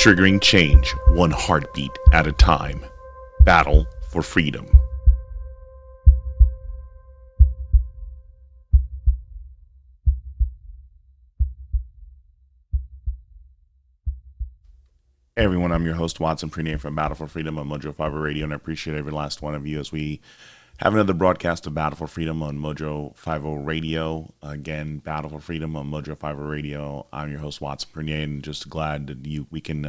triggering change one heartbeat at a time. Battle for Freedom. Hey everyone, I'm your host Watson Prenier from Battle for Freedom on Mojo 5 Radio, and I appreciate every last one of you as we have another broadcast of Battle for Freedom on Mojo 50 Radio. Again, Battle for Freedom on Mojo 50 Radio. I'm your host Watson Prenier, and just glad that we can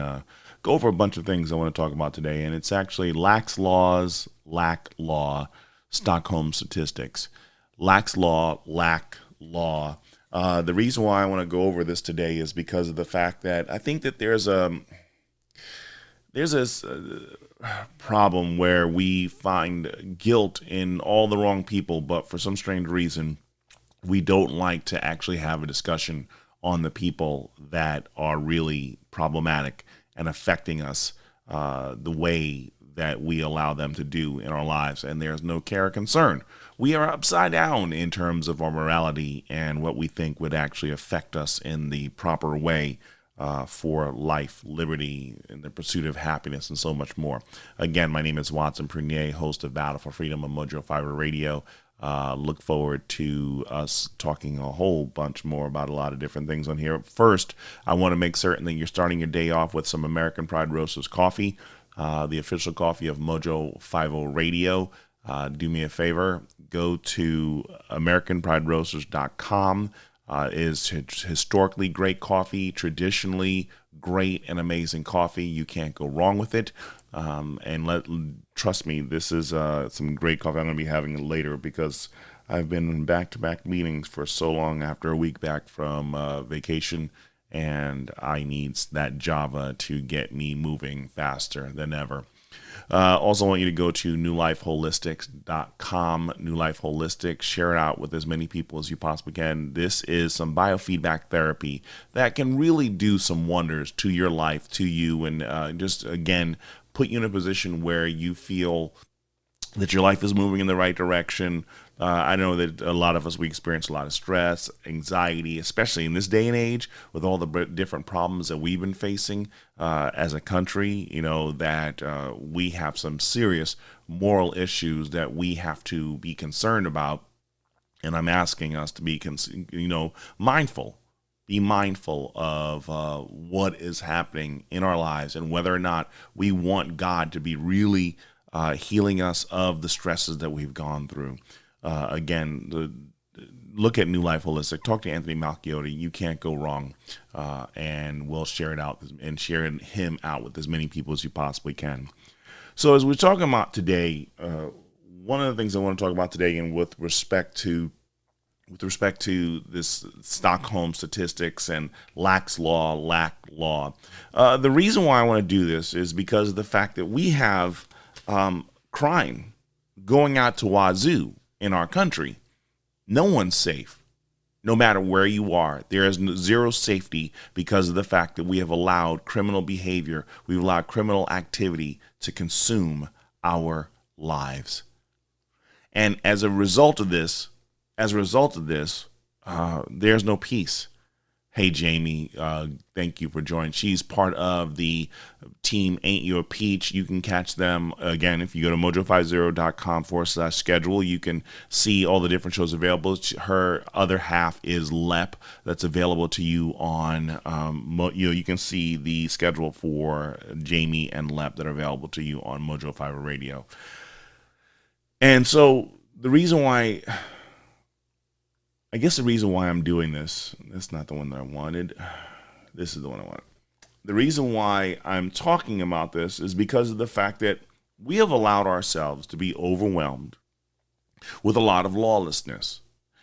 go over a bunch of things I want to talk about today, and it's actually lax laws, lack law, Stockholm statistics. Lax law, lack law. The reason why I want to go over this today is because of the fact that I think that there's this problem where we find guilt in all the wrong people, but for some strange reason, we don't like to actually have a discussion on the people that are really problematic and affecting us the way that we allow them to do in our lives. And there's no care or concern. We are upside down in terms of our morality and what we think would actually affect us in the proper way. For life, liberty, and the pursuit of happiness, and so much more. Again, my name is Watson Prenier, host of Battle for Freedom on Mojo 50 Radio. Look forward to us talking a whole bunch more about a lot of different things on here. First, I want to make certain that you're starting your day off with some American Pride Roasters coffee, the official coffee of Mojo 50 Radio. Do me a favor, go to AmericanPrideRoasters.com. Is historically great coffee, traditionally great and amazing coffee. You can't go wrong with it. Trust me, this is some great coffee. I'm going to be having it later because I've been in back-to-back meetings for so long after a week back from vacation, and I need that Java to get me moving faster than ever. Also want you to go to newlifeholistics.com, New Life Holistics. Share it out with as many people as you possibly can. This is some biofeedback therapy that can really do some wonders to your life, to you, and just, again, put you in a position where you feel that your life is moving in the right direction. I know that a lot of us, we experience a lot of stress, anxiety, especially in this day and age with all the different problems that we've been facing as a country, that we have some serious moral issues that we have to be concerned about. And I'm asking us to be, mindful. Be mindful of what is happening in our lives and whether or not we want God to be really healing us of the stresses that we've gone through. Look at New Life Holistic. Talk to Anthony Malchiotti. You can't go wrong. And we'll share it out and share him out with as many people as you possibly can. So as we're talking about today, one of the things I want to talk about today, and with respect to this Stockholm statistics and lax law, lack law, the reason why I want to do this is because of the fact that we have crime going out to wazoo in our country. No one's safe, no matter where you are. There is zero safety because of the fact that we have allowed criminal behavior, we've allowed criminal activity to consume our lives. And as a result of this, there's no peace. Hey, Jamie, thank you for joining. She's part of the team Ain't You a Peach. You can catch them, again, if you go to mojo50.com/schedule. You can see all the different shows available. Her other half is LEP. That's available to you on, you can see the schedule for Jamie and LEP that are available to you on Mojo 50 Radio. And so the reason why I'm doing this, that's not the one that I wanted. This is the one I wanted. The reason why I'm talking about this is because of the fact that we have allowed ourselves to be overwhelmed with a lot of lawlessness.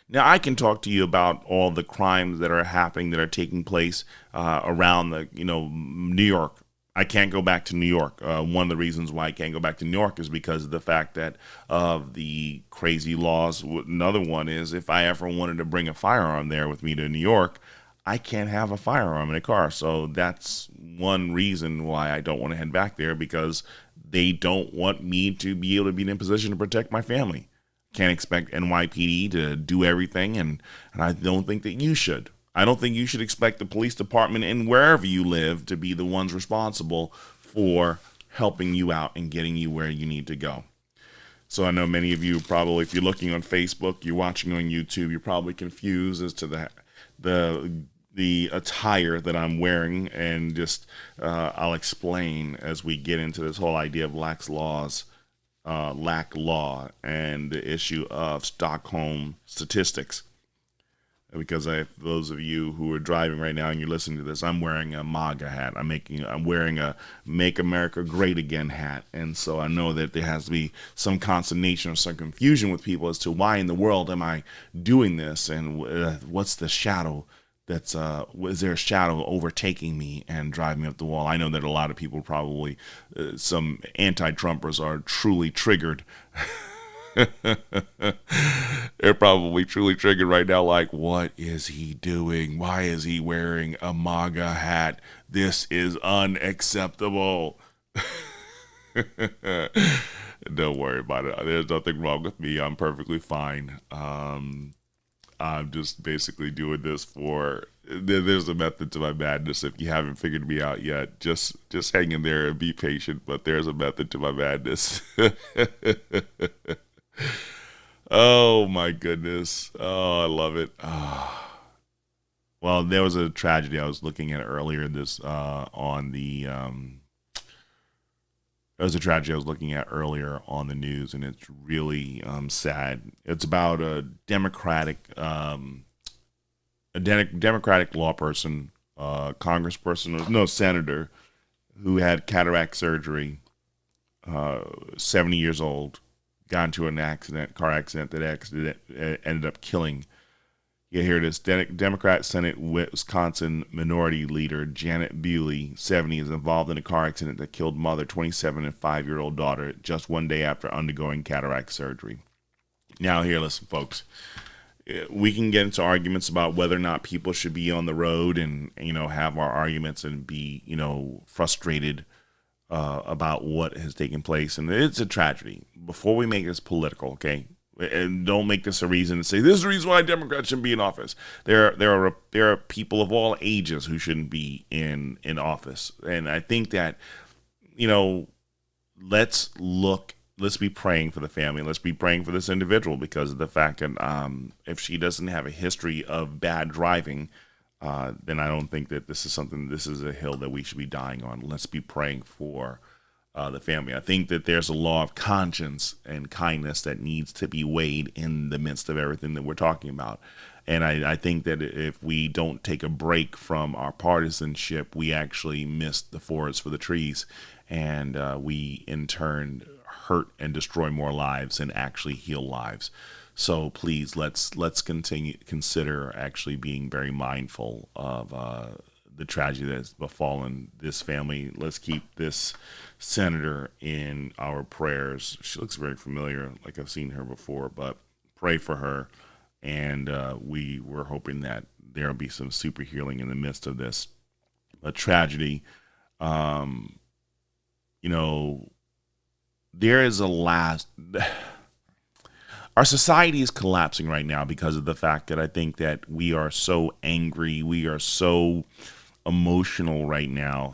Now, I can talk to you about all the crimes that are happening, that are taking place around New York. I can't go back to New York. One of the reasons why I can't go back to New York is because of the fact that of the crazy laws. Another one is if I ever wanted to bring a firearm there with me to New York, I can't have a firearm in a car. So that's one reason why I don't want to head back there, because they don't want me to be able to be in a position to protect my family. Can't expect NYPD to do everything, and I don't think that you should. I don't think you should expect the police department and wherever you live to be the ones responsible for helping you out and getting you where you need to go. So I know many of you probably, if you're looking on Facebook, you're watching on YouTube, you're probably confused as to the attire that I'm wearing, and just I'll explain as we get into this whole idea of lack law, and the issue of Stockholm statistics. Because those of you who are driving right now and you're listening to this, I'm wearing a MAGA hat. I'm wearing a Make America Great Again hat. And so I know that there has to be some consternation or some confusion with people as to why in the world am I doing this, and what's the shadow that's is there a shadow overtaking me and driving me up the wall? I know that a lot of people probably, some anti-Trumpers, are truly triggered. They're probably truly triggered right now, like, what is he doing? Why is he wearing a MAGA hat? This is unacceptable. Don't worry about it. There's nothing wrong with me. I'm perfectly fine. I'm just basically doing this for, there's a method to my madness. If you haven't figured me out yet, just hang in there and be patient, but there's a method to my madness. Oh my goodness. Oh, I love it. Oh. Well, there was a tragedy I was looking at earlier on the there was a tragedy I was looking at earlier on the news, and it's really sad. It's about a Democratic law person, congressperson, no, senator, who had cataract surgery, 70 years old, got into an car accident that ended up killing. Yeah, here it is. Democrat Senate Wisconsin Minority Leader Janet Bewley, 70, is involved in a car accident that killed mother, 27, and 5-year-old daughter just one day after undergoing cataract surgery. Now, here, listen, folks. We can get into arguments about whether or not people should be on the road and, have our arguments and be, frustrated about what has taken place. And it's a tragedy. Before we make this political, okay? And don't make this a reason to say this is the reason why Democrats shouldn't be in office. There are people of all ages who shouldn't be in office. And I think that, let's be praying for the family. Let's be praying for this individual because of the fact that if she doesn't have a history of bad driving, then I don't think that this is a hill that we should be dying on. Let's be praying for the family. I think that there's a law of conscience and kindness that needs to be weighed in the midst of everything that we're talking about. And I think that if we don't take a break from our partisanship, we actually miss the forest for the trees, and we in turn hurt and destroy more lives and actually heal lives. So please, let's consider actually being very mindful of the tragedy that's befallen this family. Let's keep this senator in our prayers. She looks very familiar, like I've seen her before, but pray for her. And we were hoping that there will be some super healing in the midst of this tragedy. There is our society is collapsing right now because of the fact that I think that we are so angry, we are so emotional right now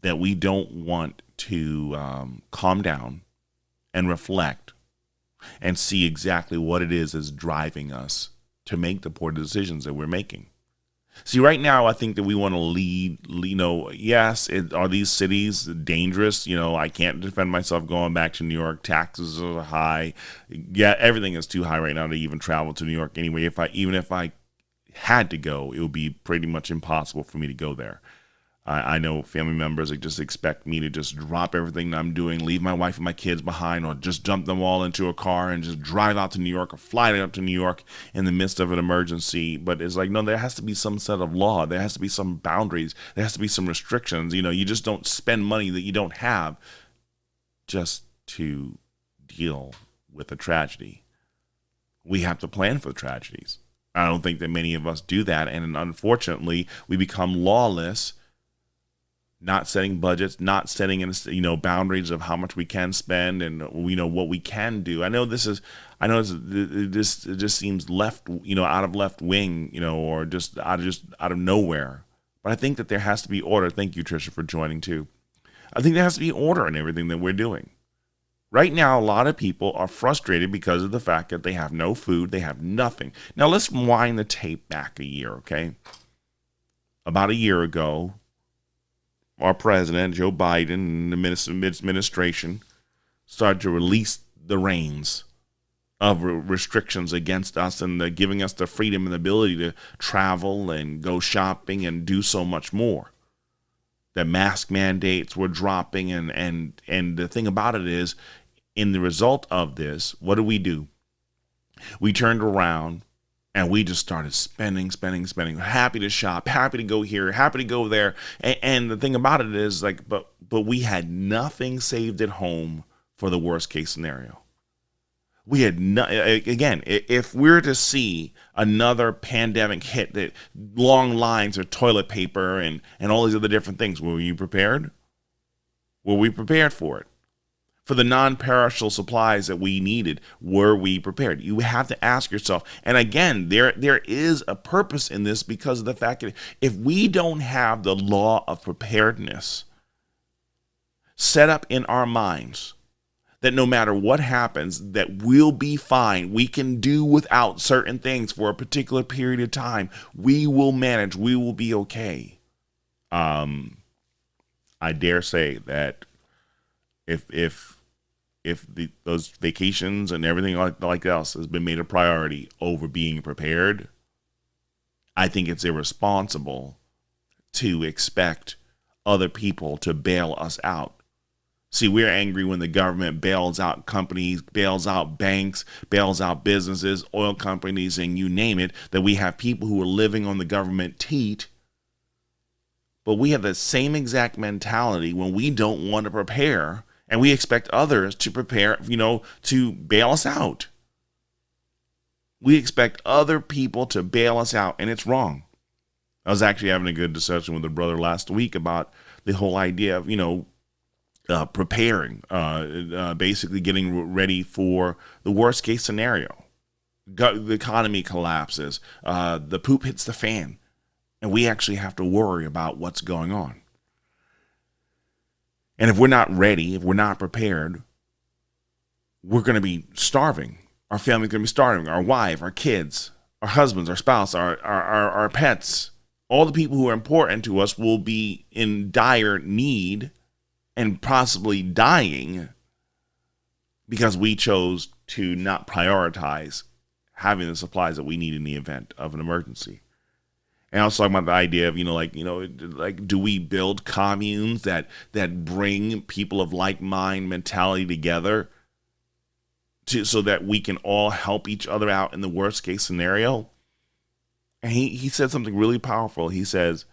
that we don't want to calm down and reflect and see exactly what it is that's driving us to make the poor decisions that we're making. See, right now, I think that we want to lead, yes, are these cities dangerous? I can't defend myself going back to New York. Taxes are high. Yeah, everything is too high right now to even travel to New York anyway. Even if I had to go, it would be pretty much impossible for me to go there. I know family members that just expect me to just drop everything that I'm doing, leave my wife and my kids behind, or just dump them all into a car and just drive out to New York or fly out to New York in the midst of an emergency. But it's like, no, there has to be some set of law. There has to be some boundaries. There has to be some restrictions. You just don't spend money that you don't have just to deal with a tragedy. We have to plan for tragedies. I don't think that many of us do that. And unfortunately, we become lawless, not setting budgets, not setting boundaries of how much we can spend and what we can do. This it just seems left, out of left wing, or just out of nowhere. But I think that there has to be order. Thank you, Trisha, for joining too. I think there has to be order in everything that we're doing. Right now, a lot of people are frustrated because of the fact that they have no food, they have nothing. Now, let's wind the tape back a year, okay? About a year ago, our president, Joe Biden, and the administration started to release the reins of restrictions against us and giving us the freedom and the ability to travel and go shopping and do so much more. The mask mandates were dropping, and the thing about it is, in the result of this, what do? We turned around and we just started spending, happy to shop, happy to go here, happy to go there. And the thing about it is, but we had nothing saved at home for the worst case scenario. We had again, if we're to see another pandemic hit, that long lines of toilet paper and all these other different things, were you prepared? Were we prepared for it? For the non-perishable supplies that we needed, were we prepared? You have to ask yourself. And again, there is a purpose in this, because of the fact that if we don't have the law of preparedness set up in our minds, that no matter what happens, that we'll be fine. We can do without certain things for a particular period of time. We will manage. We will be okay. I dare say that if those vacations and everything like else has been made a priority over being prepared, I think it's irresponsible to expect other people to bail us out. See, we're angry when the government bails out companies, bails out banks, bails out businesses, oil companies, and you name it, that we have people who are living on the government teat. But we have the same exact mentality when we don't want to prepare, and we expect others to prepare, to bail us out. We expect other people to bail us out, and it's wrong. I was actually having a good discussion with a brother last week about the whole idea of, preparing, basically getting ready for the worst case scenario. The economy collapses, the poop hits the fan, and we actually have to worry about what's going on. And if we're not ready, if we're not prepared, we're going to be starving. Our family's going to be starving. Our wife, our kids, our husbands, our spouse, our pets, all the people who are important to us will be in dire need and possibly dying because we chose to not prioritize having the supplies that we need in the event of an emergency. And I was talking about the idea of, do we build communes that bring people of like mind mentality together so that we can all help each other out in the worst case scenario? And he said something really powerful. He says,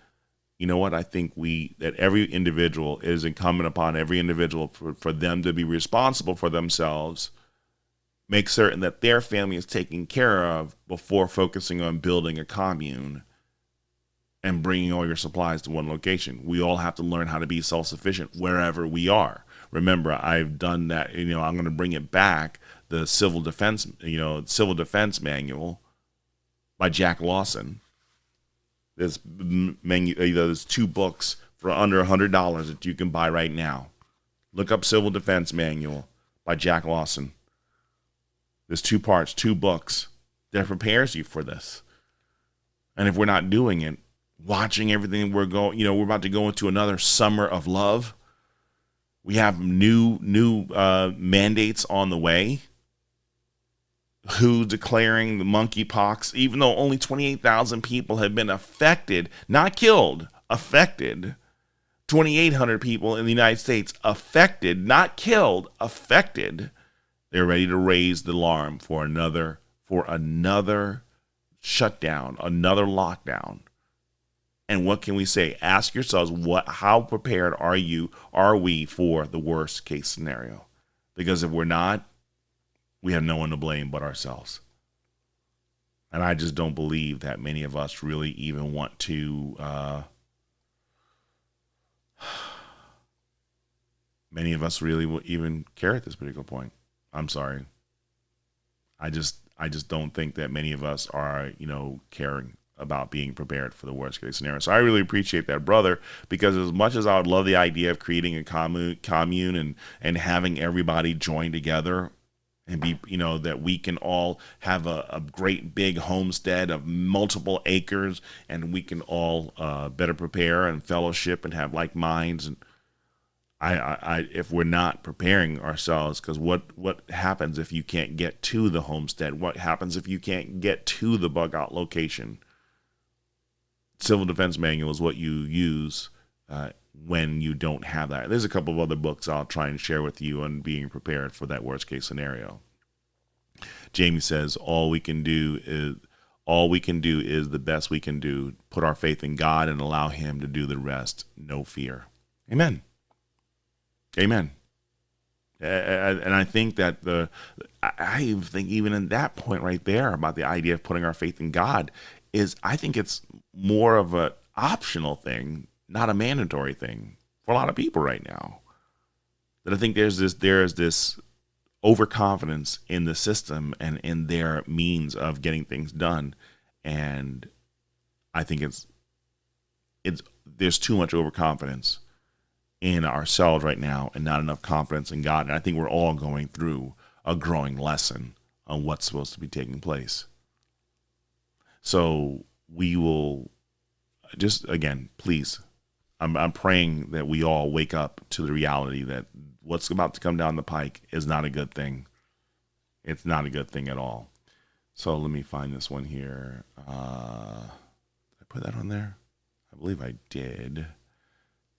you know what? I think that every individual, is incumbent upon every individual for them to be responsible for themselves, make certain that their family is taken care of before focusing on building a commune and bringing all your supplies to one location. We all have to learn how to be self-sufficient wherever we are. Remember, I've done that. I'm going to bring it back. The Civil Defense Manual by Jack Lawson. There's two books for under $100 that you can buy right now. Look up Civil Defense Manual by Jack Lawson. There's 2 parts, 2 books that prepares you for this. And if we're not doing it, watching everything we're about to go into another summer of love. We have new mandates on the way. WHO declaring the monkeypox, even though only 28,000 people have been affected, not killed, affected. 2,800 people in the United States affected, not killed, affected. They're ready to raise the alarm for another shutdown, another lockdown. And what can we say? Ask yourselves, how prepared are we for the worst case scenario? Because if we're not, we have no one to blame but ourselves. And I just don't believe that many of us really even want to many of us really will even care at this particular point. I'm sorry. I just don't think that many of us are, caring about being prepared for the worst case scenario. So I really appreciate that, brother, because as much as I would love the idea of creating a commune and having everybody join together and be, that we can all have a great big homestead of multiple acres, and we can all better prepare and fellowship and have like minds. And I if we're not preparing ourselves, because what happens if you can't get to the homestead? What happens if you can't get to the bug out location? Civil Defense Manual is what you use when you don't have that. There's a couple of other books I'll try and share with you on being prepared for that worst case scenario. Jamie says all we can do is the best we can do. Put our faith in God and allow Him to do the rest. No fear. Amen. Amen. And I think that I think even in that point right there about the idea of putting our faith in God I think it's more of an optional thing, not a mandatory thing for a lot of people right now. That I think there's this overconfidence in the system and in their means of getting things done, and I think there's too much overconfidence in ourselves right now and not enough confidence in God. And I think we're all going through a growing lesson on what's supposed to be taking place. So we will just, again, please, I'm praying that we all wake up to the reality that what's about to come down the pike is not a good thing. It's not a good thing at all. So let me find this one here. Did I put that on there? I believe I did.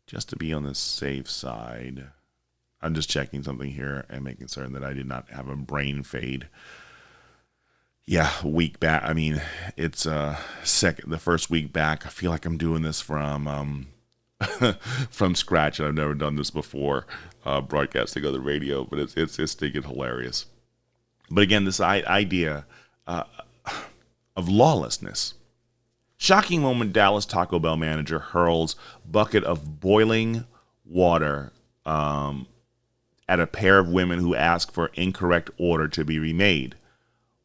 Just to be on the safe side. I'm just checking something here and making certain that I did not have a brain fade. Yeah, a week back. I mean, it's the first week back. I feel like I'm doing this from from scratch. I've never done this before, broadcasting on the radio, but it's stinking hilarious. But again, this idea of lawlessness. Shocking moment, Dallas Taco Bell manager hurls bucket of boiling water at a pair of women who ask for incorrect order to be remade.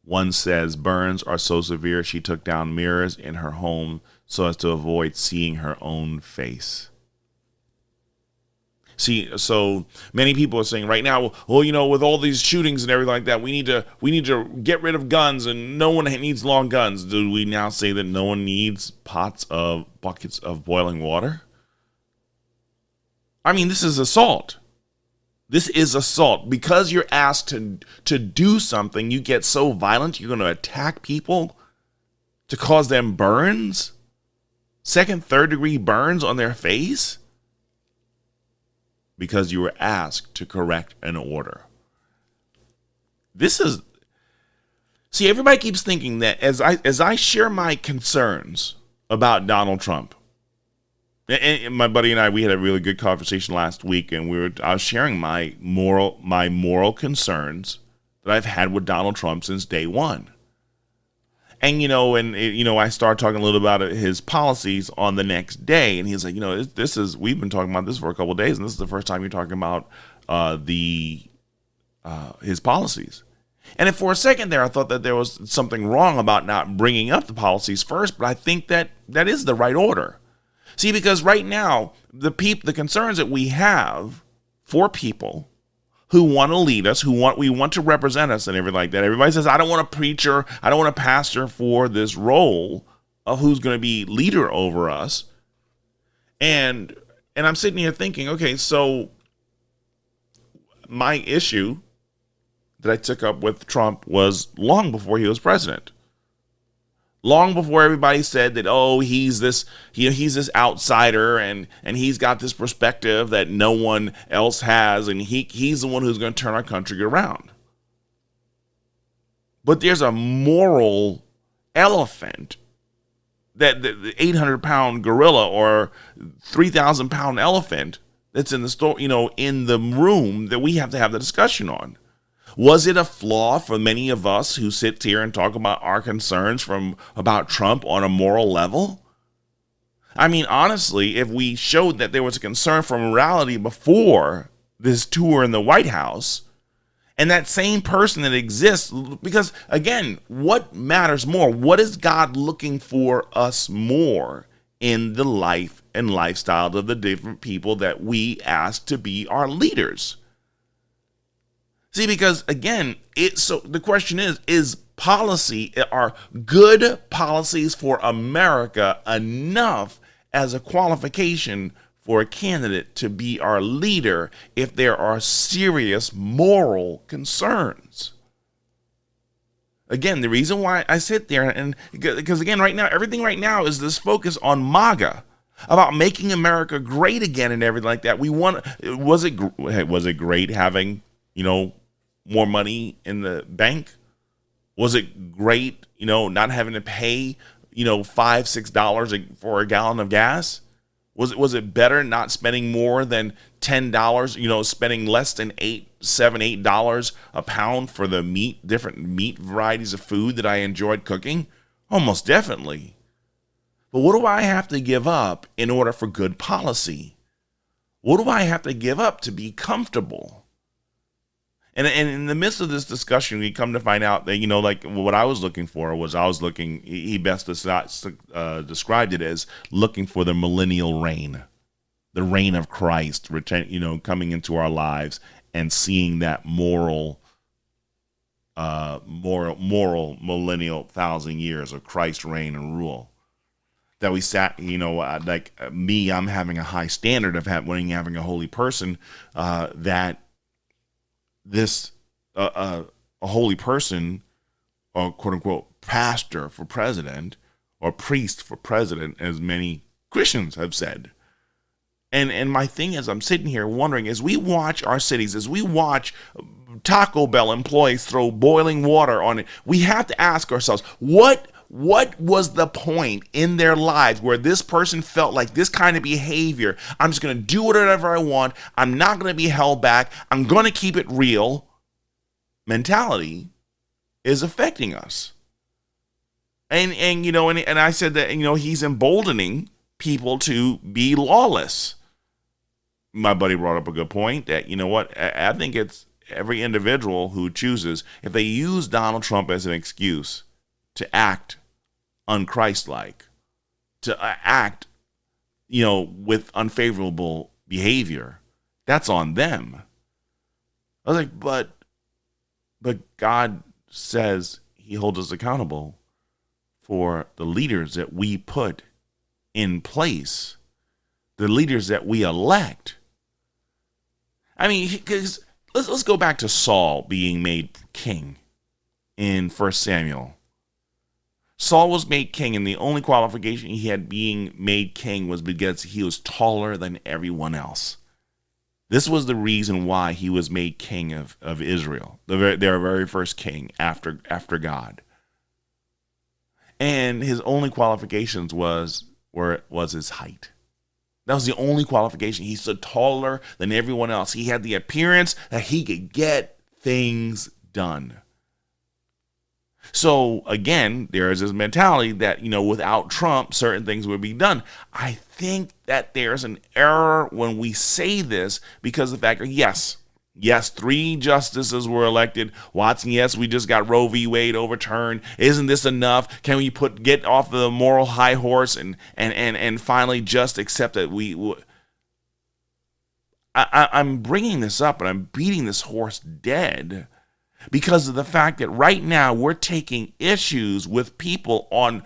One says burns are so severe she took down mirrors in her home so as to avoid seeing her own face. See, so many people are saying right now, well, with all these shootings and everything like that, we need to get rid of guns and no one needs long guns. Do we now say that no one needs buckets of boiling water? I mean, this is assault. This is assault. Because you're asked to do something, you get so violent, you're going to attack people to cause them burns? Second, third degree burns on their face? Because you were asked to correct an order. See, everybody keeps thinking that as I share my concerns about Donald Trump, and my buddy and I, we had a really good conversation last week, and I was sharing my moral concerns that I've had with Donald Trump since day one. And, I started talking a little about his policies on the next day. And he's like, we've been talking about this for a couple of days. And this is the first time you're talking about his policies. And for a second there, I thought that there was something wrong about not bringing up the policies first. But I think that is the right order. See, because right now, the concerns that we have for people who want to lead us, we want to represent us and everything like that. Everybody says, I don't want a preacher, I don't want a pastor for this role of who's going to be leader over us. And I'm sitting here thinking, okay, so my issue that I took up with Trump was long before he was president. Long before everybody said that, he's this outsider and he's got this perspective that no one else has, and he's the one who's going to turn our country around. But there's a moral elephant that the 800-pound gorilla or 3,000-pound elephant that's in the store, in the room that we have to have the discussion on. Was it a flaw for many of us who sit here and talk about our concerns about Trump on a moral level? I mean, honestly, if we showed that there was a concern for morality before this tour in the White House, and that same person that exists, because again, what matters more? What is God looking for us more in the life and lifestyle of the different people that we ask to be our leaders? See, because again, so the question is policy, are good policies for America enough as a qualification for a candidate to be our leader if there are serious moral concerns? Again, the reason why I sit there, and because again, right now, everything right now is this focus on MAGA, about making America great again and everything like that. Was it great having, more money in the bank? Was it great, not having to pay, $5-6 for a gallon of gas? Was it better not spending more than $10, spending less than $8 a pound for the different meat varieties of food that I enjoyed cooking? Almost definitely. But what do I have to give up in order for good policy? What do I have to give up to be comfortable? And in the midst of this discussion, we come to find out that, like what I was looking for was he best described it as looking for the millennial reign, the reign of Christ, coming into our lives and seeing that moral millennial 1,000 years of Christ's reign and rule. That we sat, like me, I'm having a high standard of having a holy person, that this a holy person, or quote unquote pastor for president, or priest for president, as many Christians have said. And my thing is, I'm sitting here wondering, as we watch our cities, as we watch Taco Bell employees throw boiling water on it, we have to ask ourselves, what was the point in their lives where this person felt like this kind of behavior, I'm just going to do whatever I want, I'm not going to be held back, I'm going to keep it real, mentality is affecting us. And I said that, he's emboldening people to be lawless. My buddy brought up a good point that, I think it's every individual who chooses, if they use Donald Trump as an excuse to act unchristlike, to act, with unfavorable behavior, that's on them. I was like, but God says he holds us accountable for the leaders that we put in place, the leaders that we elect. I mean, because let's go back to Saul being made king in 1 Samuel. Saul was made king, and the only qualification he had being made king was because he was taller than everyone else. This was the reason why he was made king of Israel, their very first king after God. And his only qualifications was his height. That was the only qualification. He stood taller than everyone else. He had the appearance that he could get things done. So again, there is this mentality that, without Trump, certain things would be done. I think that there's an error when we say this, because the fact that, yes, 3 justices were elected. Watson, yes, we just got Roe v. Wade overturned. Isn't this enough? Can we get off the moral high horse and finally just accept that I'm bringing this up and I'm beating this horse dead, because of the fact that right now we're taking issues with people on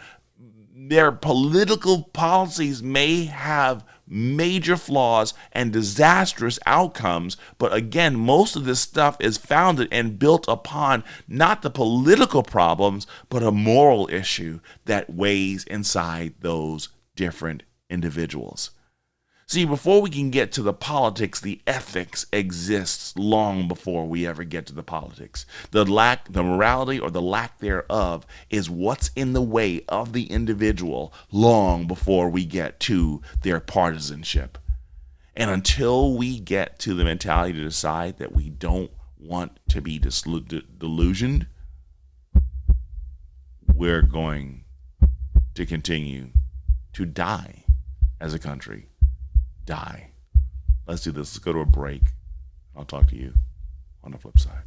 their political policies may have major flaws and disastrous outcomes. But again, most of this stuff is founded and built upon not the political problems, but a moral issue that weighs inside those different individuals. See, before we can get to the politics, the ethics exists long before we ever get to the politics. The morality or the lack thereof is what's in the way of the individual long before we get to their partisanship. And until we get to the mentality to decide that we don't want to be delusioned, we're going to continue to die as a country. Die. Let's do this. Let's go to a break. I'll talk to you on the flip side.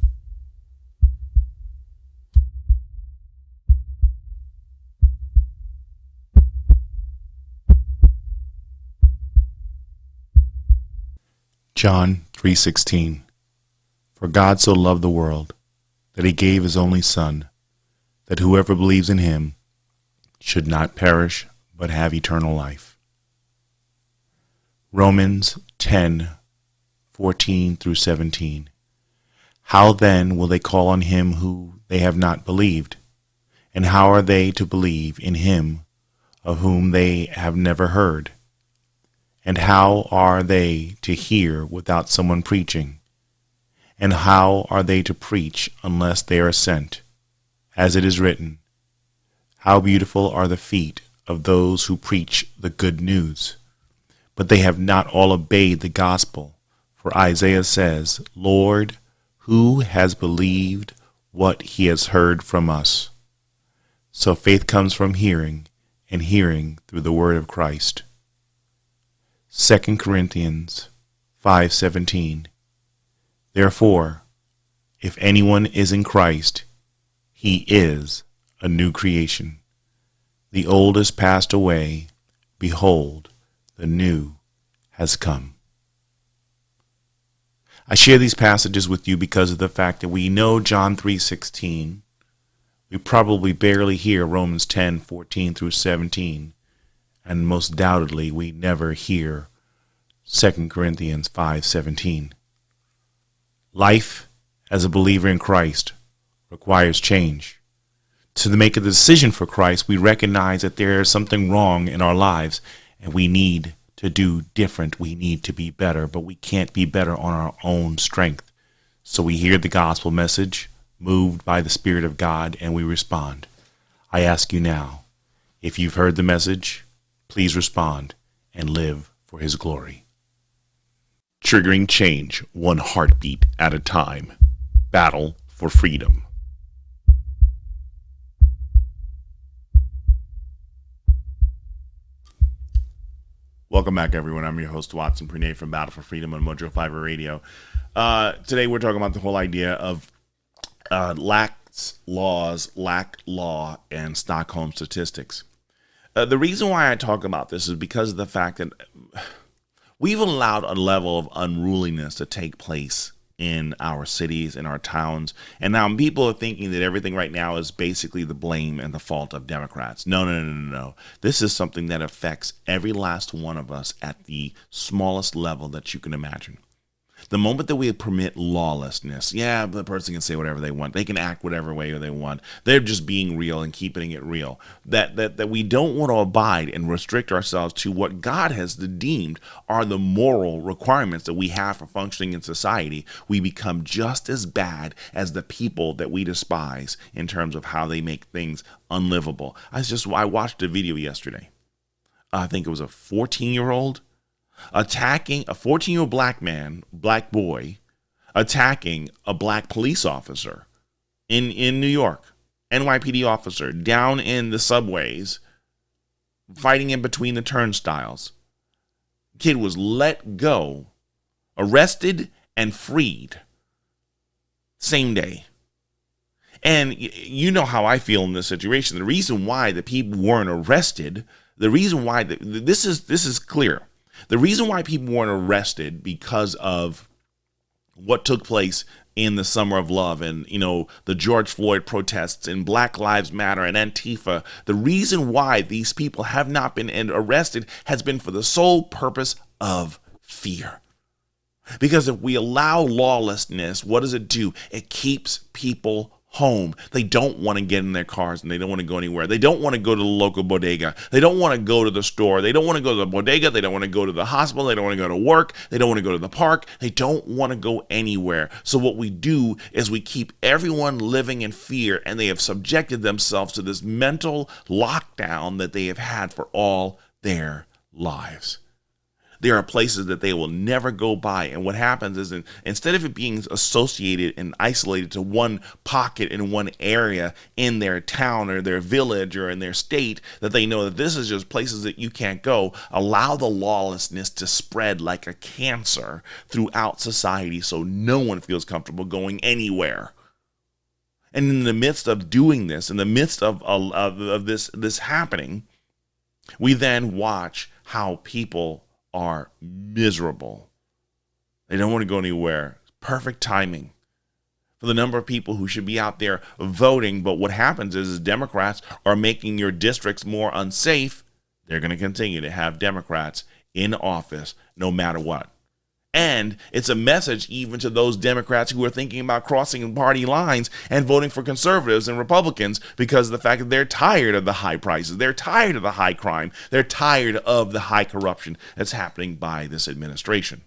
John 3:16. For God so loved the world that he gave his only Son, that whoever believes in him should not perish but have eternal life. Romans 10:14 through 17. How then will they call on him who they have not believed? And how are they to believe in him of whom they have never heard? And how are they to hear without someone preaching? And how are they to preach unless they are sent? As it is written, how beautiful are the feet of those who preach the good news. But they have not all obeyed the gospel. For Isaiah says, Lord, who has believed what he has heard from us? So faith comes from hearing, and hearing through the word of Christ. 2 Corinthians 5:17. Therefore, if anyone is in Christ, he is a new creation. The old has passed away. Behold, the new has come. I share these passages with you because of the fact that we know John 3:16. We probably barely hear Romans 10:14 through 17. And most doubtedly, we never hear 2 Corinthians 5:17. Life as a believer in Christ requires change. To make a decision for Christ, we recognize that there is something wrong in our lives and we need to do different. We need to be better, but we can't be better on our own strength. So we hear the gospel message, moved by the Spirit of God, and we respond. I ask you now, if you've heard the message, please respond and live for his glory. Triggering change, one heartbeat at a time. Battle for freedom. Welcome back, everyone. I'm your host, Watson Prenay from Battle for Freedom on Mojo 5 Radio. Today, we're talking about the whole idea of lack law, and Stockholm statistics. The reason why I talk about this is because of the fact that we've allowed a level of unruliness to take place in our cities, in our towns. And now people are thinking that everything right now is basically the blame and the fault of Democrats. No. This is something that affects every last one of us at the smallest level that you can imagine. The moment that we permit lawlessness, the person can say whatever they want. They can act whatever way they want. They're just being real and keeping it real. That we don't want to abide and restrict ourselves to what God has deemed are the moral requirements that we have for functioning in society. We become just as bad as the people that we despise in terms of how they make things unlivable. I watched a video yesterday. I think it was a 14-year-old attacking a 14-year-old black boy, attacking a black police officer in New York, NYPD officer, down in the subways, fighting in between the turnstiles. Kid was let go, arrested, and freed same day. And you know how I feel in this situation. The reason why the people weren't arrested, the reason why this is clear. The reason why people weren't arrested because of what took place in the Summer of Love and, the George Floyd protests and Black Lives Matter and Antifa, the reason why these people have not been arrested has been for the sole purpose of fear. Because if we allow lawlessness, what does it do? It keeps people home. They don't want to get in their cars and they don't want to go anywhere. They don't want to go to the local bodega. They don't want to go to the store. They don't want to go to the bodega. They don't want to go to the hospital. They don't want to go to work. They don't want to go to the park. They don't want to go anywhere. So what we do is we keep everyone living in fear, and they have subjected themselves to this mental lockdown that they have had for all their lives. There are places that they will never go by. And what happens is, instead of it being associated and isolated to one pocket in one area in their town or their village or in their state, that they know that this is just places that you can't go, allow the lawlessness to spread like a cancer throughout society so no one feels comfortable going anywhere. And in the midst of doing this, in the midst of this happening, we then watch how people are miserable. They don't want to go anywhere. Perfect timing for the number of people who should be out there voting. But what happens is Democrats are making your districts more unsafe. They're going to continue to have Democrats in office no matter what. And it's a message even to those Democrats who are thinking about crossing party lines and voting for conservatives and Republicans because of the fact that they're tired of the high prices. They're tired of the high crime. They're tired of the high corruption that's happening by this administration.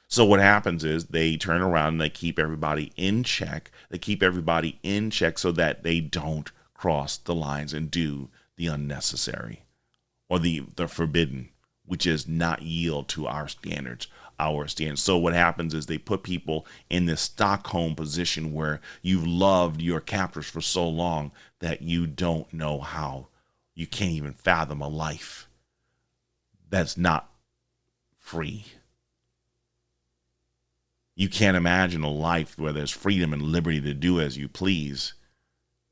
So what happens is they turn around and they keep everybody in check. They keep everybody in check so that they don't cross the lines and do the unnecessary or the forbidden, which is not yield to our standards. So what happens is they put people in this Stockholm position where you've loved your captors for so long that you don't know how. You can't even fathom a life that's not free. You can't imagine a life where there's freedom and liberty to do as you please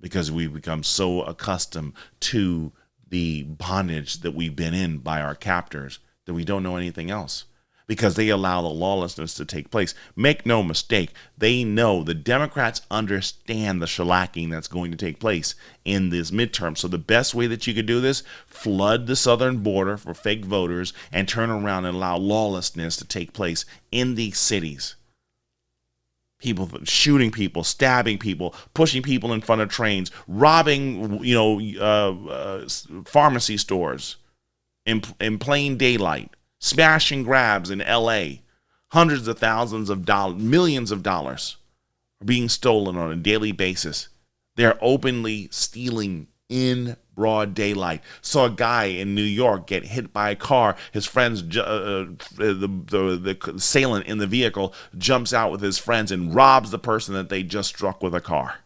because we've become so accustomed to the bondage that we've been in by our captors that we don't know anything else. Because they allow the lawlessness to take place. Make no mistake, they know, the Democrats understand the shellacking that's going to take place in this midterm. So the best way that you could do this, flood the southern border for fake voters and turn around and allow lawlessness to take place in these cities. People shooting people, stabbing people, pushing people in front of trains, robbing, pharmacy stores in plain daylight. Smash and grabs in LA. Hundreds of thousands of dollars, millions of dollars are being stolen on a daily basis. They're openly stealing in broad daylight. Saw a guy in New York get hit by a car. His friends, the assailant in the vehicle jumps out with his friends and robs the person that they just struck with a car.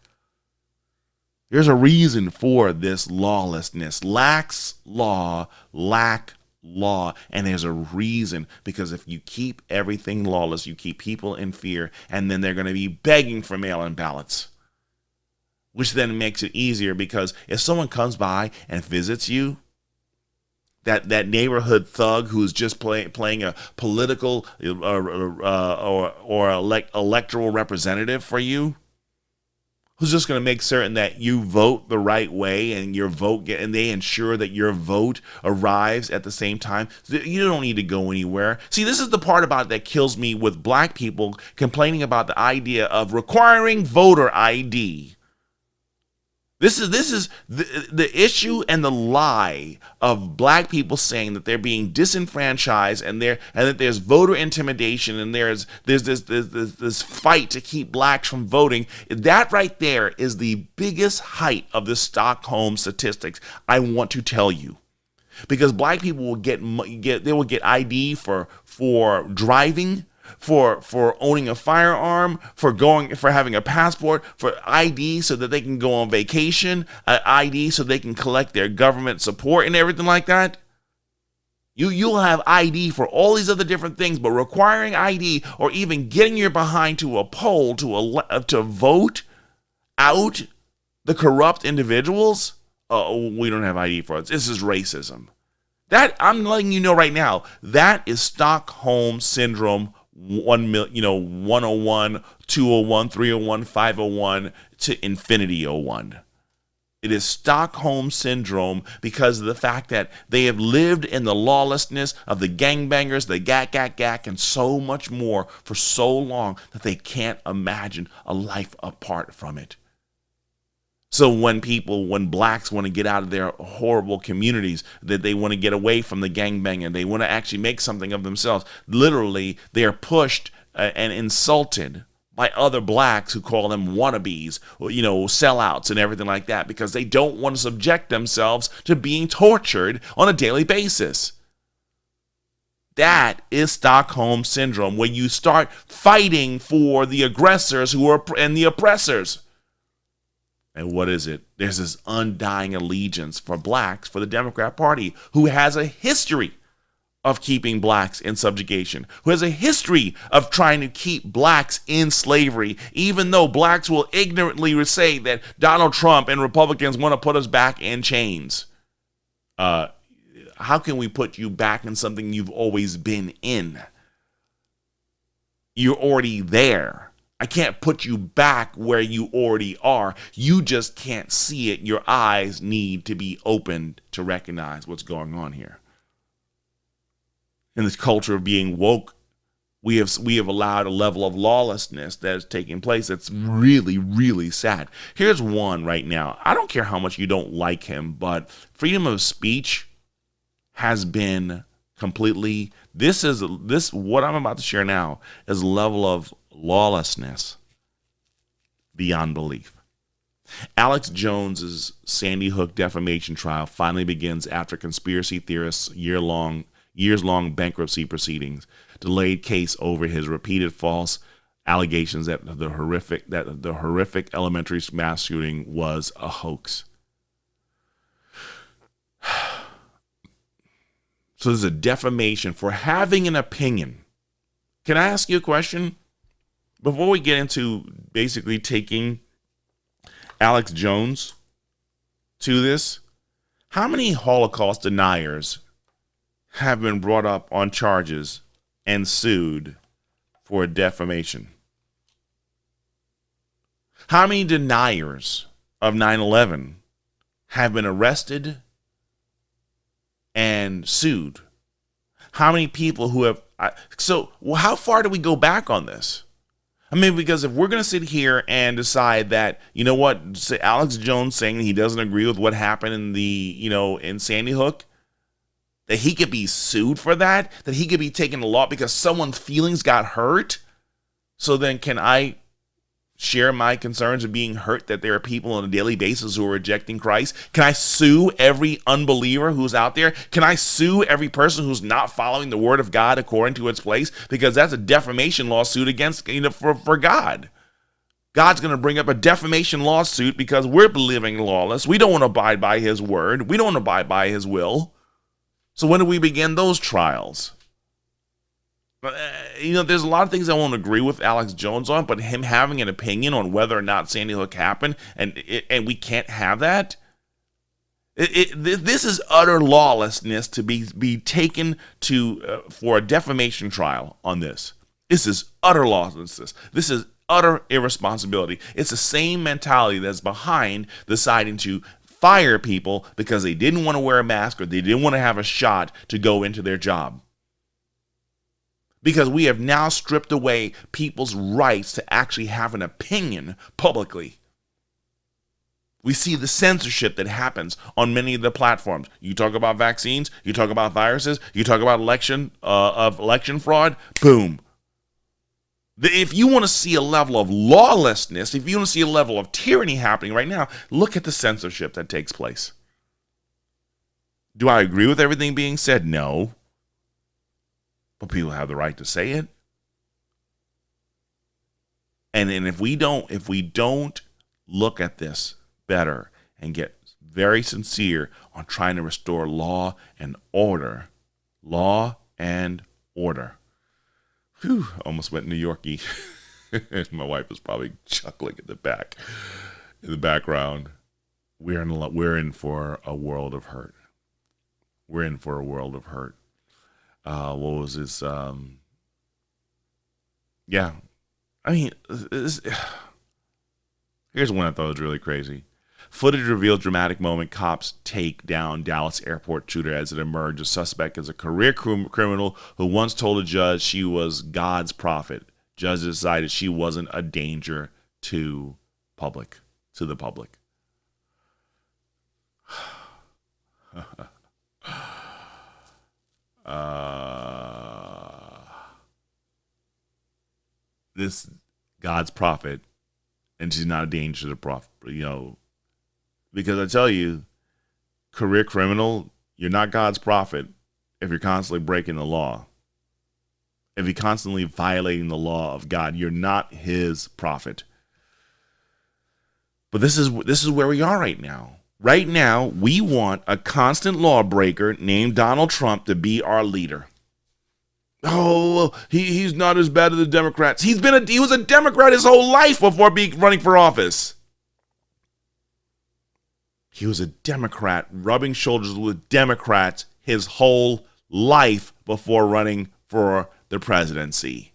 There's a reason for this lawlessness. Lax law, lack law, and there's a reason, because if you keep everything lawless, you keep people in fear, and then they're going to be begging for mail-in ballots, which then makes it easier, because if someone comes by and visits you, that neighborhood thug who's just playing a political or electoral representative for you, who's just going to make certain that you vote the right way and your vote and they ensure that your vote arrives at the same time. You don't need to go anywhere. See, this is the part about it that kills me with black people complaining about the idea of requiring voter ID. This is the issue and the lie of black people saying that they're being disenfranchised and that there's voter intimidation and there's this fight to keep blacks from voting. That right there is the biggest height of the Stockholm statistics, I want to tell you. Because black people will get ID for driving, for owning a firearm, for having a passport, for ID so that they can go on vacation, ID so they can collect their government support and everything like that. You'll have ID for all these other different things, but requiring ID or even getting your behind to a poll to vote out the corrupt individuals, we don't have ID for it. This is racism. That, I'm letting you know right now, that is Stockholm Syndrome 101, 201, 301, 501 to infinity 01. It is Stockholm Syndrome because of the fact that they have lived in the lawlessness of the gangbangers, the gack, and so much more for so long that they can't imagine a life apart from it. So when blacks want to get out of their horrible communities, that they want to get away from the gangbanging, they want to actually make something of themselves, literally they are pushed and insulted by other blacks who call them wannabes, sellouts and everything like that, because they don't want to subject themselves to being tortured on a daily basis. That is Stockholm syndrome, when you start fighting for the aggressors and the oppressors. And what is it? There's this undying allegiance for blacks for the Democrat Party, who has a history of keeping blacks in subjugation, who has a history of trying to keep blacks in slavery, even though blacks will ignorantly say that Donald Trump and Republicans want to put us back in chains. How can we put you back in something you've always been in? You're already there. I can't put you back where you already are. You just can't see it. Your eyes need to be opened to recognize what's going on here. In this culture of being woke, we have allowed a level of lawlessness that is taking place that's really, really sad. Here's one right now. I don't care how much you don't like him, but freedom of speech has been completely, what I'm about to share now is a level of lawlessness beyond belief. Alex Jones's Sandy Hook defamation trial finally begins after conspiracy theorists' years-long bankruptcy proceedings delayed case over his repeated false allegations that the horrific elementary mass shooting was a hoax. So there's a defamation for having an opinion. Can I ask you a question? Before we get into basically taking Alex Jones to this, how many Holocaust deniers have been brought up on charges and sued for defamation? How many deniers of 9/11 have been arrested and sued? How many people who have... how far do we go back on this? I mean, because if we're going to sit here and decide that, you know what, say Alex Jones saying he doesn't agree with what happened in Sandy Hook, that he could be sued for that he could be taken to law because someone's feelings got hurt. So then can I share my concerns of being hurt that there are people on a daily basis who are rejecting Christ? Can I sue every unbeliever who's out there? Can I sue every person who's not following the word of God according to its place? Because that's a defamation lawsuit against, for God. God's going to bring up a defamation lawsuit because we're living lawless. We don't want to abide by his word. We don't want to abide by his will. So when do we begin those trials? There's a lot of things I won't agree with Alex Jones on, but him having an opinion on whether or not Sandy Hook happened, and we can't have that. This is utter lawlessness to be taken to for a defamation trial on this. This is utter lawlessness. This is utter irresponsibility. It's the same mentality that's behind deciding to fire people because they didn't want to wear a mask or they didn't want to have a shot to go into their job. Because we have now stripped away people's rights to actually have an opinion publicly. We see the censorship that happens on many of the platforms. You talk about vaccines, you talk about viruses, you talk about election fraud, boom. If you want to see a level of lawlessness, if you want to see a level of tyranny happening right now, look at the censorship that takes place. Do I agree with everything being said? No. But people have the right to say it. And if we don't look at this better and get very sincere on trying to restore law and order. Whew, almost went New Yorkie. My wife is probably chuckling in the background. We're in for a world of hurt. We're in for a world of hurt. What was this? Yeah. I mean, here's one I thought was really crazy. Footage revealed dramatic moment. Cops take down Dallas airport shooter as it emerged. The suspect is a career criminal who once told a judge she was God's prophet. Judge decided she wasn't a danger to the public. This God's prophet, and she's not a danger to the prophet, because I tell you, career criminal, you're not God's prophet if you're constantly breaking the law. if you're constantly violating the law of God, you're not his prophet. But this is where we are right now. Right now, we want a constant lawbreaker named Donald Trump to be our leader. Oh, he's not as bad as the Democrats. He was a Democrat his whole life before running for office. He was a Democrat, rubbing shoulders with Democrats his whole life before running for the presidency.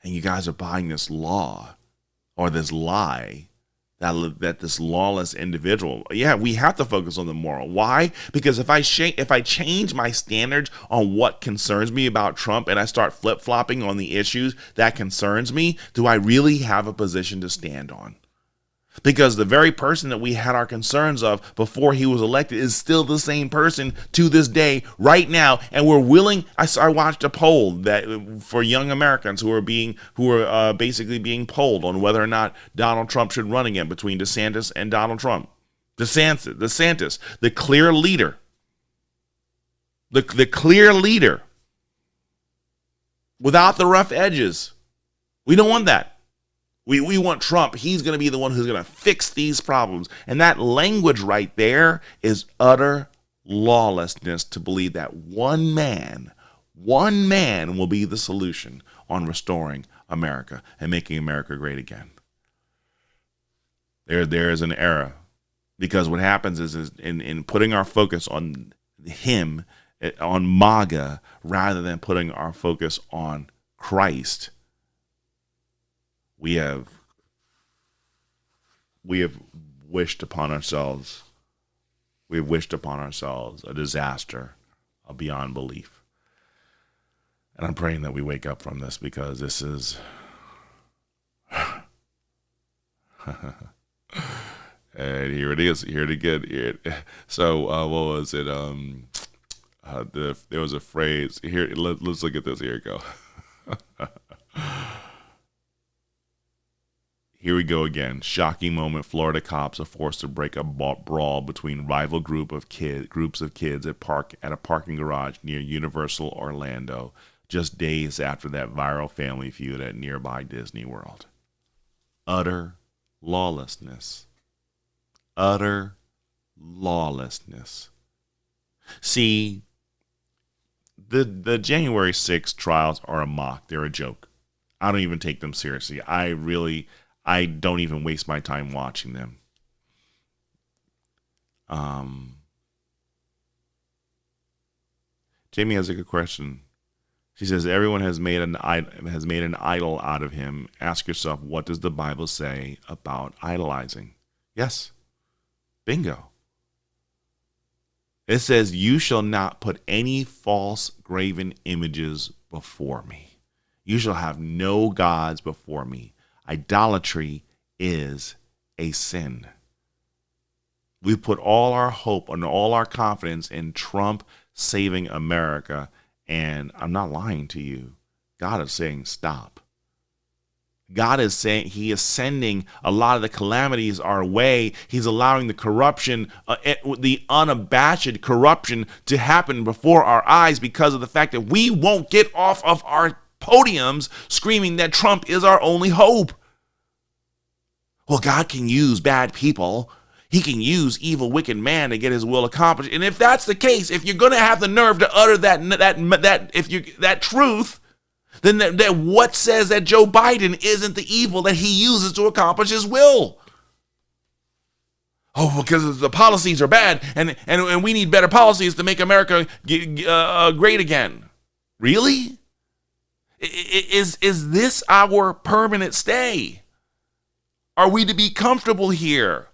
And you guys are buying this law or this lie that this lawless individual, we have to focus on the moral. Why? Because if I change my standards on what concerns me about Trump and I start flip-flopping on the issues that concerns me, do I really have a position to stand on? Because the very person that we had our concerns of before he was elected is still the same person to this day, right now. And we're willing. I watched a poll that for young Americans who are basically being polled on whether or not Donald Trump should run again between DeSantis and Donald Trump. DeSantis, the clear leader, the clear leader, without the rough edges. We don't want that. We want Trump. He's going to be the one who's going to fix these problems. And that language right there is utter lawlessness, to believe that one man will be the solution on restoring America and making America great again. There is an error, because what happens is in putting our focus on him, on MAGA, rather than putting our focus on Christ, we have wished upon ourselves a disaster beyond belief. And I'm praying that we wake up from this, because this is and here it is, here it again. So what was it? There was a phrase here. Let's look at this. Here we go. Here we go again. Shocking moment. Florida cops are forced to break a brawl between rival groups of kids at a parking garage near Universal Orlando, just days after that viral family feud at nearby Disney World. Utter lawlessness. Utter lawlessness. See, the January 6th trials are a mock. They're a joke. I don't even take them seriously. I don't even waste my time watching them. Jamie has a good question. She says, everyone has made an idol out of him. Ask yourself, what does the Bible say about idolizing? Yes. Bingo. It says, you shall not put any false graven images before me. You shall have no gods before me. Idolatry is a sin. We put all our hope and all our confidence in Trump saving America, and I'm not lying to you. God is saying stop. God is saying he is sending a lot of the calamities our way. He's allowing the corruption, the unabashed corruption, to happen before our eyes because of the fact that we won't get off of our podiums screaming that Trump is our only hope. Well, God can use bad people. He can use evil, wicked man to get his will accomplished. And if that's the case, if you're going to have the nerve to utter that truth, then that what says that Joe Biden isn't the evil that he uses to accomplish his will? Oh, because the policies are bad, and we need better policies to make America great again. Really? Is this our permanent stay? Are we to be comfortable here?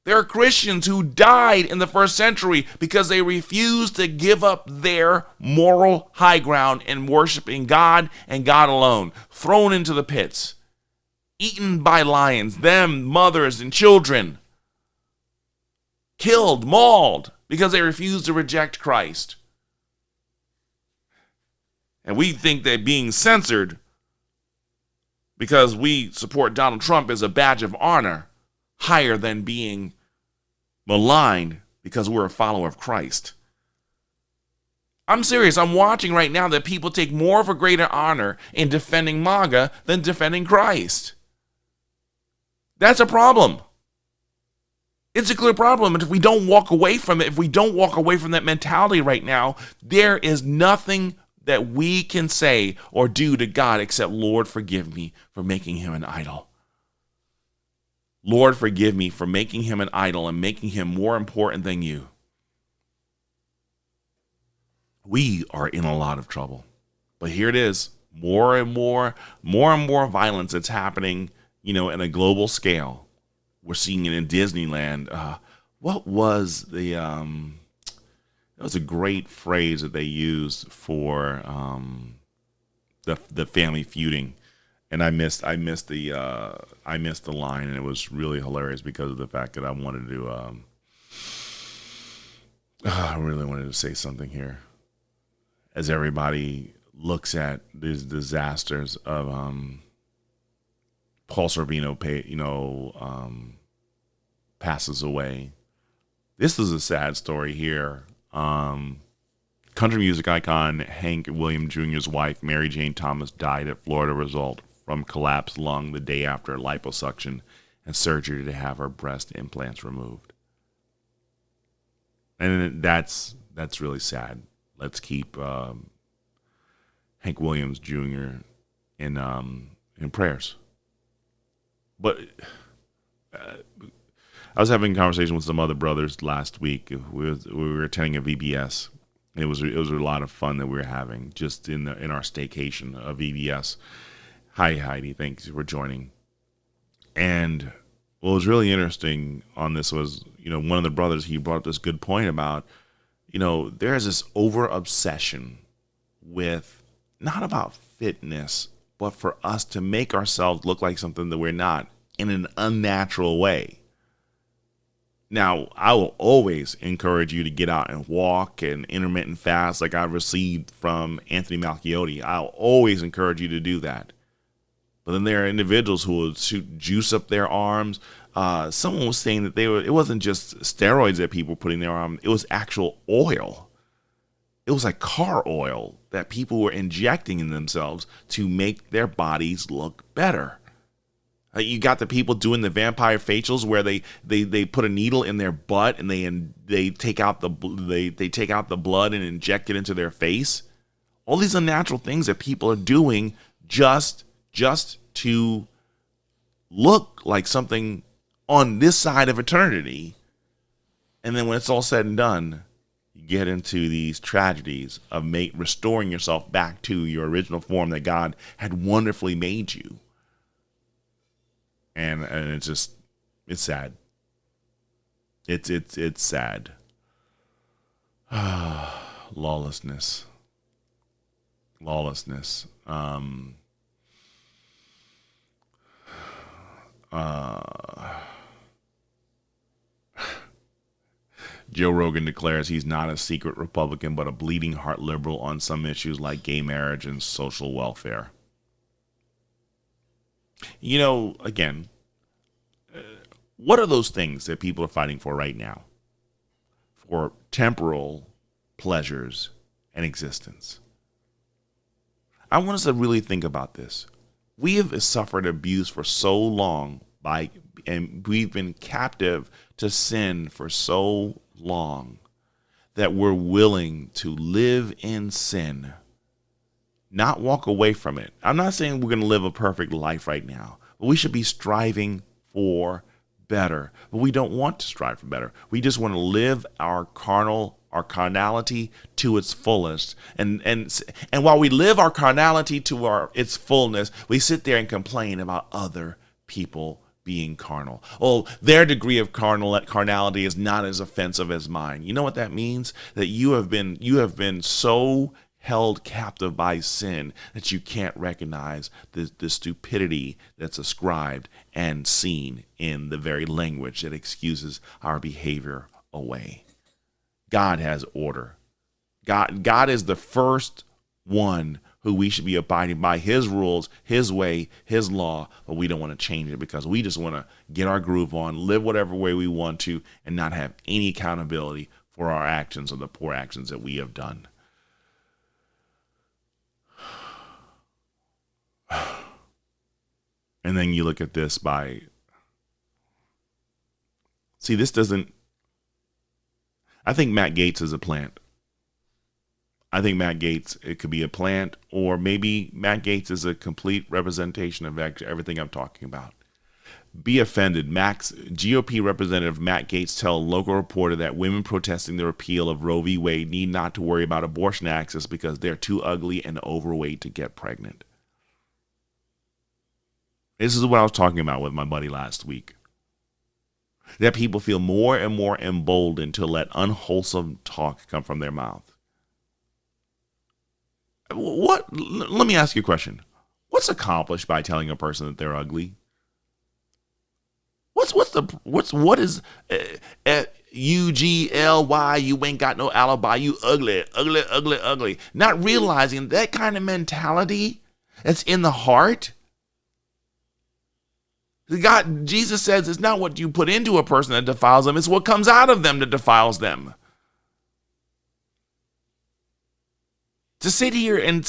There are Christians who died in the first century because they refused to give up their moral high ground in worshiping God and God alone, thrown into the pits, eaten by lions, them, mothers and children, killed, mauled, because they refused to reject Christ. And we think that being censored because we support Donald Trump is a badge of honor, higher than being maligned because we're a follower of Christ. I'm serious. I'm watching right now that people take more of a greater honor in defending MAGA than defending Christ. That's a problem. It's a clear problem. And if we don't walk away from it, if we don't walk away from that mentality right now, there is nothing that we can say or do to God except, Lord, forgive me for making him an idol. Lord, forgive me for making him an idol and making him more important than you. We are in a lot of trouble. But here it is. More and more violence that's happening, in a global scale. We're seeing it in Disneyland. What was that was a great phrase that they used for the family feuding. And I missed the line, and it was really hilarious because of the fact that I wanted to I really wanted to say something here. As everybody looks at these disasters of Paul Sorvino passes away. This is a sad story here. Country music icon Hank Williams Jr.'s wife, Mary Jane Thomas, died at Florida result from collapsed lung the day after liposuction and surgery to have her breast implants removed. And that's really sad. Let's keep Hank Williams Jr. in prayers. But I was having a conversation with some other brothers last week. We were attending a VBS. It was a lot of fun that we were having just in our staycation of VBS. Hi Heidi, thanks for joining. And what was really interesting on this was, one of the brothers, he brought up this good point about, there's this over obsession with not about fitness, but for us to make ourselves look like something that we're not in an unnatural way. Now, I will always encourage you to get out and walk and intermittent fast like I've received from Anthony Malchiotti. I'll always encourage you to do that. But then there are individuals who will juice up their arms. Someone was saying that it wasn't just steroids that people were putting in their arm. It was actual oil. It was like car oil that people were injecting in themselves to make their bodies look better. You got the people doing the vampire facials where they put a needle in their butt and they take out the blood and inject it into their face. All these unnatural things that people are doing just to look like something on this side of eternity. And then when it's all said and done, you get into these tragedies of restoring yourself back to your original form that God had wonderfully made you. And it's sad. It's sad. Lawlessness. Joe Rogan declares he's not a secret Republican, but a bleeding heart liberal on some issues like gay marriage and social welfare. Again, what are those things that people are fighting for right now? For temporal pleasures and existence. I want us to really think about this. We have suffered abuse for so long and we've been captive to sin for so long that we're willing to live in sin, not walk away from it. I'm not saying we're going to live a perfect life right now, but we should be striving for better. But we don't want to strive for better. We just want to live our carnality to its fullest. And while we live our carnality to its fullness, we sit there and complain about other people being carnal. Oh, their degree of carnality is not as offensive as mine. You know what that means? That you have been so held captive by sin that you can't recognize the stupidity that's ascribed and seen in the very language that excuses our behavior away. God has order. God is the first one who we should be abiding by, his rules, his way, his law, but we don't want to change it because we just want to get our groove on, live whatever way we want to, and not have any accountability for our actions or the poor actions that we have done. And then you look at this this doesn't, I think Matt Gaetz is a plant. I think Matt Gaetz, it could be a plant, or maybe Matt Gaetz is a complete representation of everything I'm talking about. Be offended. GOP Representative Matt Gaetz tell a local reporter that women protesting the repeal of Roe v. Wade need not to worry about abortion access because they're too ugly and overweight to get pregnant. This is what I was talking about with my buddy last week. That people feel more and more emboldened to let unwholesome talk come from their mouth. Let me ask you a question. What's accomplished by telling a person that they're ugly? What is UGLY? You ain't got no alibi. You ugly. Not realizing that kind of mentality that's in the heart. Jesus says it's not what you put into a person that defiles them, it's what comes out of them that defiles them. To sit here and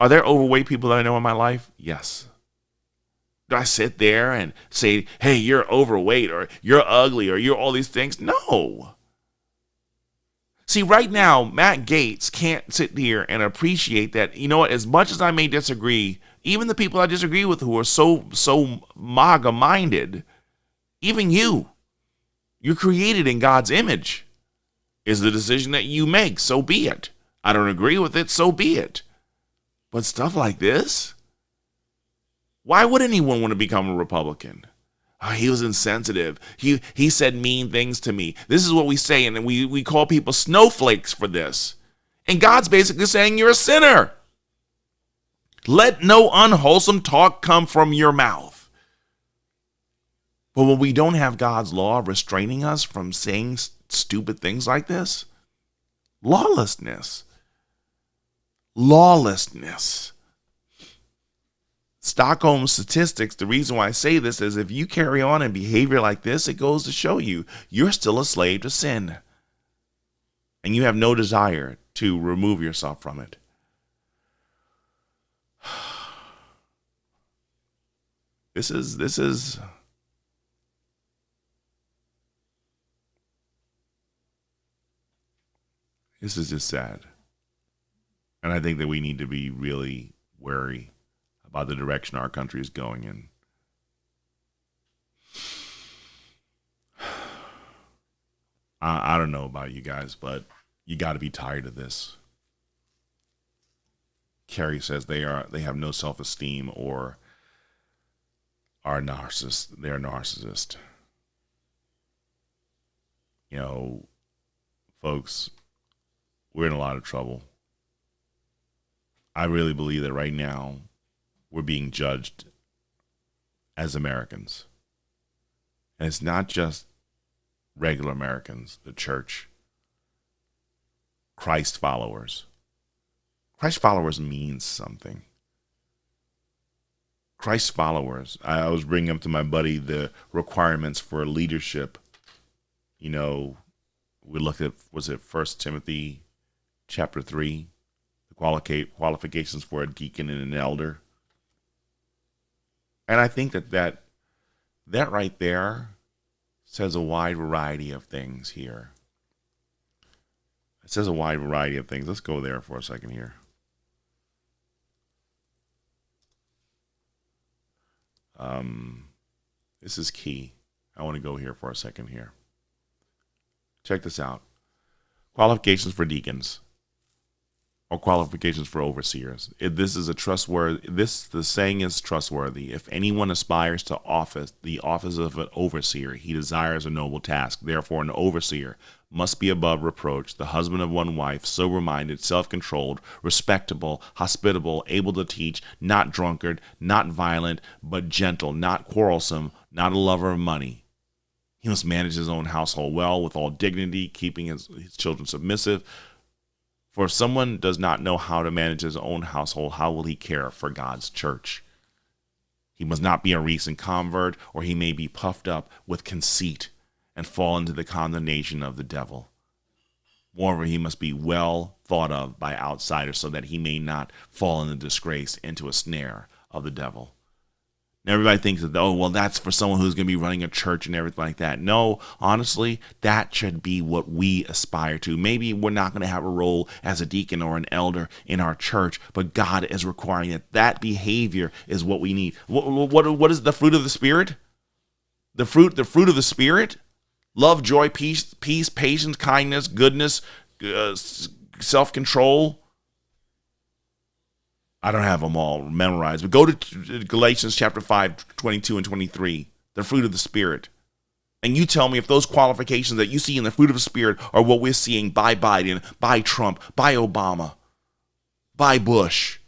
are there overweight people that I know in my life? Yes. Do I sit there and say, hey, you're overweight or you're ugly or you're all these things? No. See, right now, Matt Gaetz can't sit here and appreciate that, you know what, as much as I may disagree, even the people I disagree with who are so MAGA-minded, even you're created in God's image. Is the decision that you make, so be it. I don't agree with it, so be it. But stuff like this? Why would anyone want to become a Republican? Oh, he was insensitive. He said mean things to me. This is what we say, and we call people snowflakes for this. And God's basically saying you're a sinner. Let no unwholesome talk come from your mouth. But when we don't have God's law restraining us from saying stupid things like this, lawlessness. Stockholm statistics, the reason why I say this is if you carry on in behavior like this, it goes to show you're still a slave to sin. And you have no desire to remove yourself from it. This is just sad. And I think that we need to be really wary about the direction our country is going in. I don't know about you guys, but you got to be tired of this. Carrie says they have no self-esteem or are narcissists. They're narcissists. You know, folks, we're in a lot of trouble. I really believe that right now we're being judged as Americans. And it's not just regular Americans, the church, Christ followers. Christ followers means something. Christ followers, I was bringing up to my buddy the requirements for leadership. You know, we looked at, was it 1 Timothy chapter 3, the qualifications for a deacon and an elder. And I think that right there says a wide variety of things here. It says a wide variety of things. Let's go there for a second here. This is key. I want to go here for a second here. Check this out. Qualifications for deacons or qualifications for overseers. The saying is trustworthy. If anyone aspires to the office of an overseer, he desires a noble task. Therefore, an overseer must be above reproach, the husband of one wife, sober-minded, self-controlled, respectable, hospitable, able to teach, not drunkard, not violent, but gentle, not quarrelsome, not a lover of money. He must manage his own household well, with all dignity, keeping his children submissive. For if someone does not know how to manage his own household, how will he care for God's church? He must not be a recent convert, or he may be puffed up with conceit and fall into the condemnation of the devil. Moreover, he must be well thought of by outsiders so that he may not fall in the disgrace into a snare of the devil. And everybody thinks that, oh, well, that's for someone who's going to be running a church and everything like that. No, honestly, that should be what we aspire to. Maybe we're not going to have a role as a deacon or an elder in our church, but God is requiring it. That behavior is what we need. What is the fruit of the Spirit? The fruit of the Spirit? Love, joy, peace, patience, kindness, goodness, self-control. I don't have them all memorized, but go to Galatians chapter 5, 22 and 23, the fruit of the Spirit. And you tell me if those qualifications that you see in the fruit of the Spirit are what we're seeing by Biden, by Trump, by Obama, by Bush.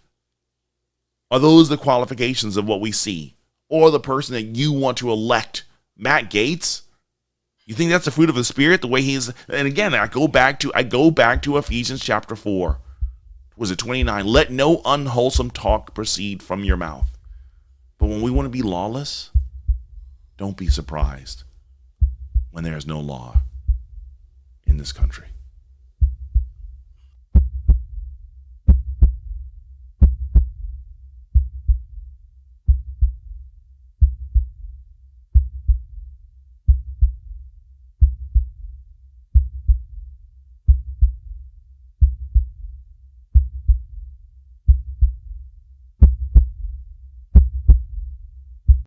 Are those the qualifications of what we see? Or the person that you want to elect, Matt Gaetz? You think that's the fruit of the Spirit, the way he's, and again, I go back to Ephesians chapter 4. Was it 29? Let no unwholesome talk proceed from your mouth. But when we want to be lawless, don't be surprised when there is no law in this country.